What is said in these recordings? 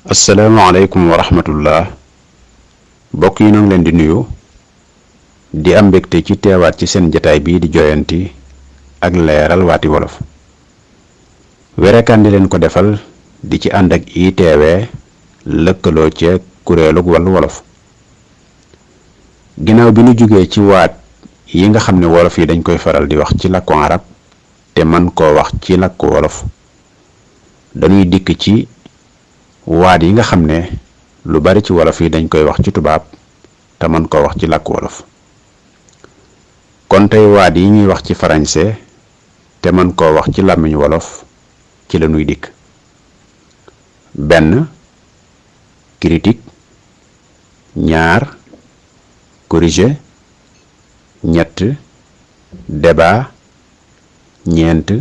asalaamaaleykum wa rahmatullah mbokk yi ñoo ngi leen di nuyu di am mbégte ci teewaat ci seen jataay bii di joyanti ak leeral waati wolof werekaan di leen ko defal di ci ànd ak ITV lëkkaloo ci kuréelug wàllu wolof ginnaaw bi nu jógee ci waat yi nga xam ne wolof yi dañ koy faral di wax ci làkku arab te man koo wax ci làkku wolof dañuy dikk ci waat yi nga xam ne lu bari ci wolof yi dañ koy wax ci tubaab te man koo wax ci làkku wolof kon tey waat yi ñuy wax ci français te man koo wax ci làmmiñ wolof ci la ñuy dikk. benn critique, ñaar corriger, ñett débat, ñeent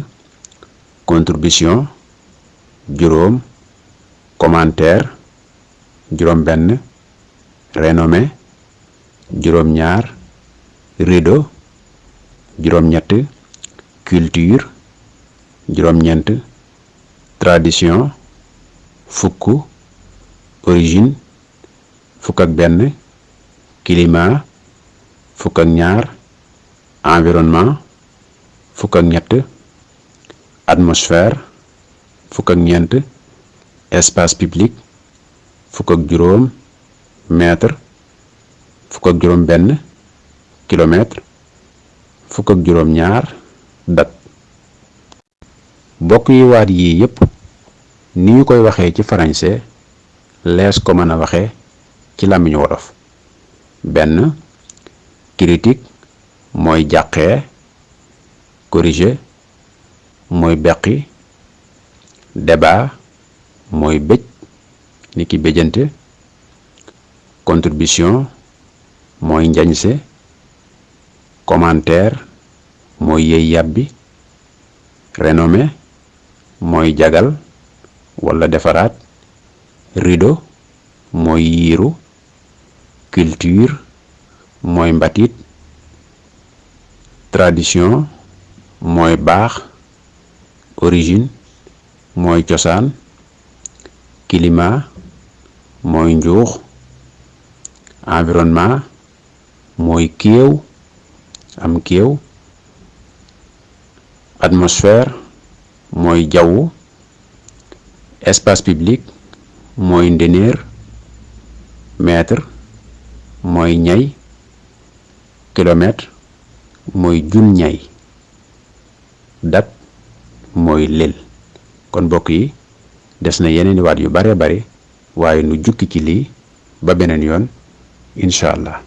contribution, juróom commentaire, juróom benn renommée, juróom ñaar rideau, juróom ñett culture, juróom ñeent tradition, fukk origine, fukk ak benn climat, fukk ak ñaar environnement, fukk ak ñett atmosphère, fukk ak ñeent espace public, fukk ak juróom mètre, fukk ak juróom benn kilomètre, fukk ak juróom ñaar date. mbokk yi waat yii yépp ni ñu koy waxee ci français lees ko mën a waxee ci làmmiñu wolof. benn critique mooy jàqee, corriger mooy beqi, débat mooy bëj ni ki béjante, contribution mooy njañse, commentaire mooy yey yàbbi, renommée mooy jagal wala defaraat, rideau mooy yiiru, culture mooy mbatit, tradition mooy baax, origine mooy cosaan, climat mooy njuux, environnement mooy kéew am kéew, atmosphère mooy jawwu, espace public mooy ndénéer, mètre mooy ñay, kilomètre mooy jun ñay, date mooy lël. kon mbokk yi des na yeneeni waat yu bare bare waaye nu jukki ci lii ba beneen yoon incha allah.